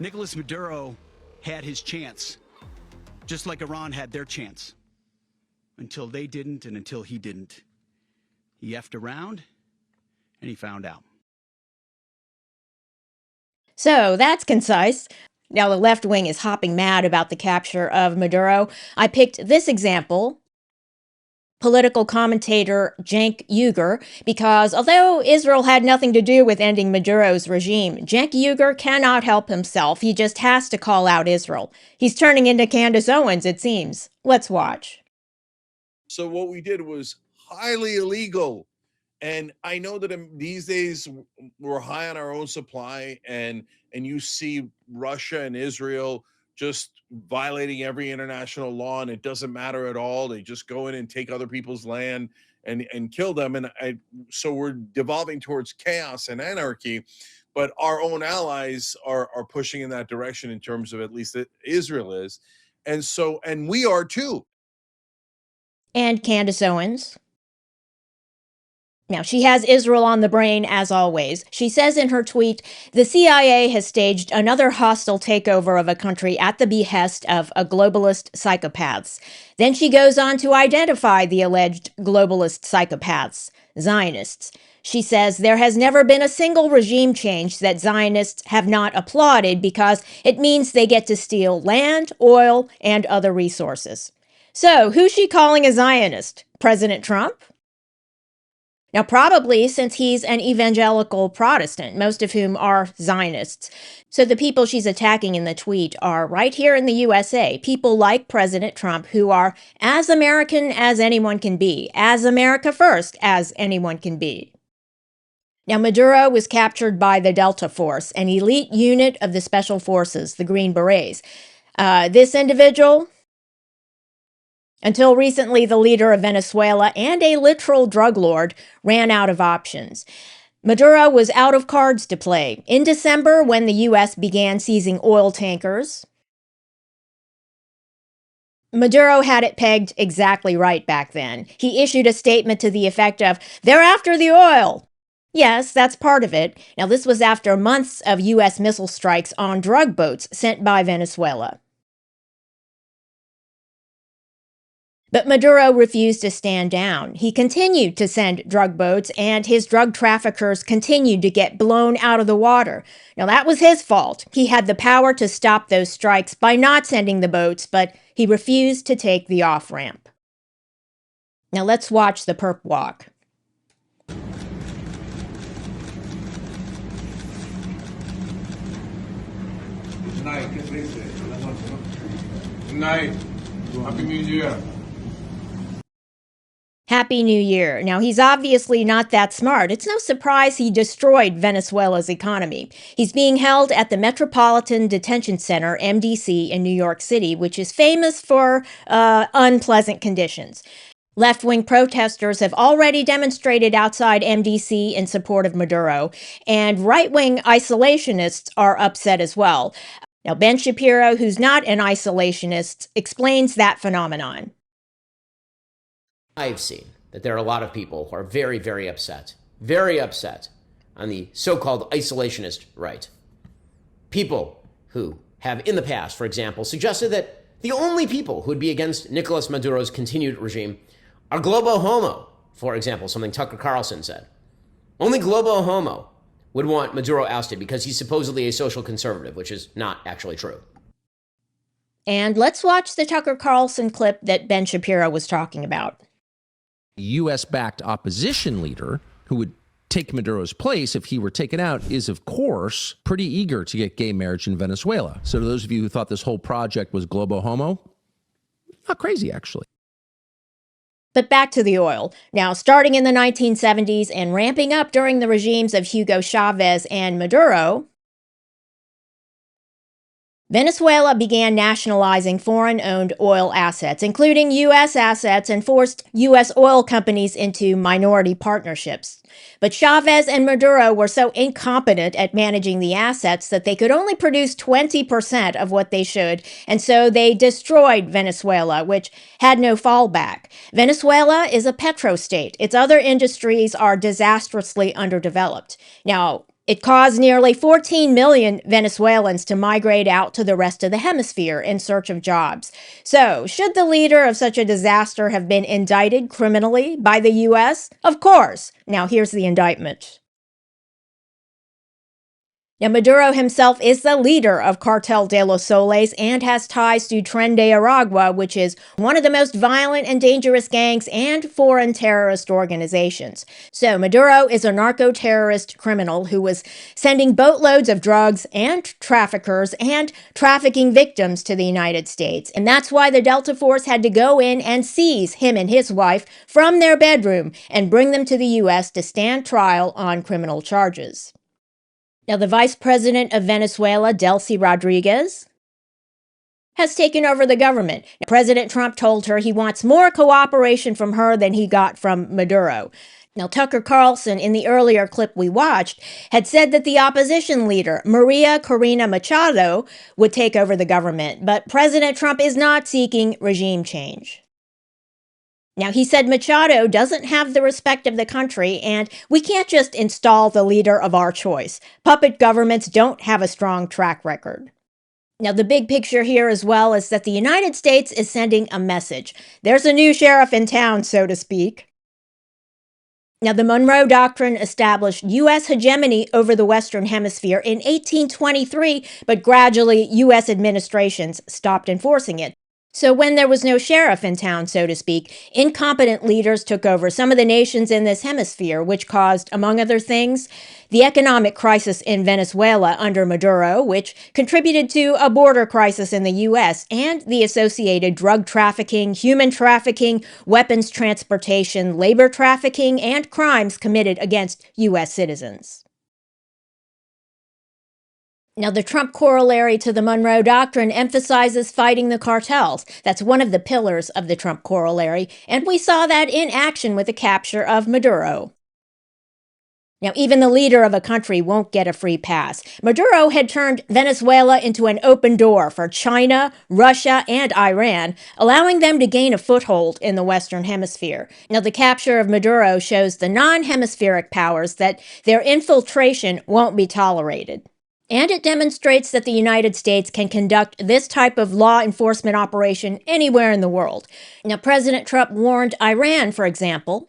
Nicolas Maduro had his chance, just like Iran had their chance, until they didn't and until he didn't. He effed around and he found out. So that's concise. Now the left wing is hopping mad about the capture of Maduro. I picked this example, political commentator Cenk Uygur, because although Israel had nothing to do with ending Maduro's regime, Cenk Uygur cannot help himself. He just has to call out Israel. He's turning into Candace Owens, it seems. Let's watch. So what we did was highly illegal. And I know that these days we're high on our own supply, and you see Russia and Israel just violating every international law, and it doesn't matter at all. They just go in and take other people's land and kill them. And so we're devolving towards chaos and anarchy, but our own allies are pushing in that direction in terms of, at least that Israel is. And we are too. And Candace Owens. Now, she has Israel on the brain, as always. She says in her tweet, the CIA has staged another hostile takeover of a country at the behest of a globalist psychopaths. Then she goes on to identify the alleged globalist psychopaths, Zionists. She says there has never been a single regime change that Zionists have not applauded because it means they get to steal land, oil, and other resources. So, who's she calling a Zionist? President Trump? Now, probably since he's an evangelical Protestant, most of whom are Zionists. So the people she's attacking in the tweet are right here in the USA, people like President Trump who are as American as anyone can be, as America first as anyone can be. Now, Maduro was captured by the Delta Force, an elite unit of the Special Forces, the Green Berets. This individual, until recently, the leader of Venezuela and a literal drug lord, ran out of options. Maduro was out of cards to play. In December, when the U.S. began seizing oil tankers, Maduro had it pegged exactly right back then. He issued a statement to the effect of, "They're after the oil." Yes, that's part of it. Now, this was after months of U.S. missile strikes on drug boats sent by Venezuela. But Maduro refused to stand down. He continued to send drug boats, and his drug traffickers continued to get blown out of the water. Now, that was his fault. He had the power to stop those strikes by not sending the boats, but he refused to take the off-ramp. Now, let's watch the perp walk. Good night. Happy New Year. Happy New Year. Now, he's obviously not that smart. It's no surprise he destroyed Venezuela's economy. He's being held at the Metropolitan Detention Center, MDC, in New York City, which is famous for unpleasant conditions. Left-wing protesters have already demonstrated outside MDC in support of Maduro, and right-wing isolationists are upset as well. Now, Ben Shapiro, who's not an isolationist, explains that phenomenon. I've seen that there are a lot of people who are very, very upset on the so-called isolationist right. People who have, in the past, for example, suggested that the only people who would be against Nicolas Maduro's continued regime are globo homo, for example, something Tucker Carlson said. Only globo homo would want Maduro ousted because he's supposedly a social conservative, which is not actually true. And let's watch the Tucker Carlson clip that Ben Shapiro was talking about. U.S.-backed opposition leader who would take Maduro's place if he were taken out is, of course, pretty eager to get gay marriage in Venezuela. So to those of you who thought this whole project was globo homo, not crazy, actually. But back to the oil. Now, starting in the 1970s and ramping up during the regimes of Hugo Chavez and Maduro, Venezuela began nationalizing foreign-owned oil assets, including U.S. assets, and forced U.S. oil companies into minority partnerships. But Chavez and Maduro were so incompetent at managing the assets that they could only produce 20% of what they should, and so they destroyed Venezuela, which had no fallback. Venezuela is a petrostate. Its other industries are disastrously underdeveloped. Now, It caused nearly 14 million Venezuelans to migrate out to the rest of the hemisphere in search of jobs. So, should the leader of such a disaster have been indicted criminally by the U.S.? Of course. Now, here's the indictment. Now, Maduro himself is the leader of Cartel de los Soles and has ties to Tren de Aragua, which is one of the most violent and dangerous gangs and foreign terrorist organizations. So, Maduro is a narco-terrorist criminal who was sending boatloads of drugs and traffickers and trafficking victims to the United States. And that's why the Delta Force had to go in and seize him and his wife from their bedroom and bring them to the U.S. to stand trial on criminal charges. Now, the vice president of Venezuela, Delcy Rodriguez, has taken over the government. Now, President Trump told her he wants more cooperation from her than he got from Maduro. Now, Tucker Carlson, in the earlier clip we watched, had said that the opposition leader, Maria Corina Machado, would take over the government, but President Trump is not seeking regime change. Now, he said Machado doesn't have the respect of the country, and we can't just install the leader of our choice. Puppet governments don't have a strong track record. Now, the big picture here as well is that the United States is sending a message. There's a new sheriff in town, so to speak. Now, the Monroe Doctrine established U.S. hegemony over the Western Hemisphere in 1823, but gradually U.S. administrations stopped enforcing it. So when there was no sheriff in town, so to speak, incompetent leaders took over some of the nations in this hemisphere, which caused, among other things, the economic crisis in Venezuela under Maduro, which contributed to a border crisis in the U.S., and the associated drug trafficking, human trafficking, weapons transportation, labor trafficking, and crimes committed against U.S. citizens. Now, the Trump corollary to the Monroe Doctrine emphasizes fighting the cartels. That's one of the pillars of the Trump corollary, and we saw that in action with the capture of Maduro. Now, even the leader of a country won't get a free pass. Maduro had turned Venezuela into an open door for China, Russia, and Iran, allowing them to gain a foothold in the Western Hemisphere. Now, the capture of Maduro shows the non-hemispheric powers that their infiltration won't be tolerated. And it demonstrates that the United States can conduct this type of law enforcement operation anywhere in the world. Now, President Trump warned Iran, for example,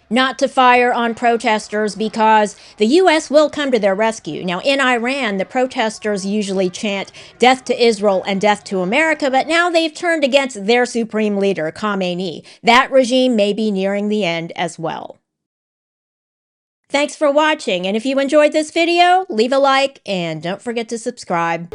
not to fire on protesters because the U.S. will come to their rescue. Now, in Iran, the protesters usually chant death to Israel and death to America, but now they've turned against their supreme leader, Khamenei. That regime may be nearing the end as well. Thanks for watching, and if you enjoyed this video, leave a like and don't forget to subscribe.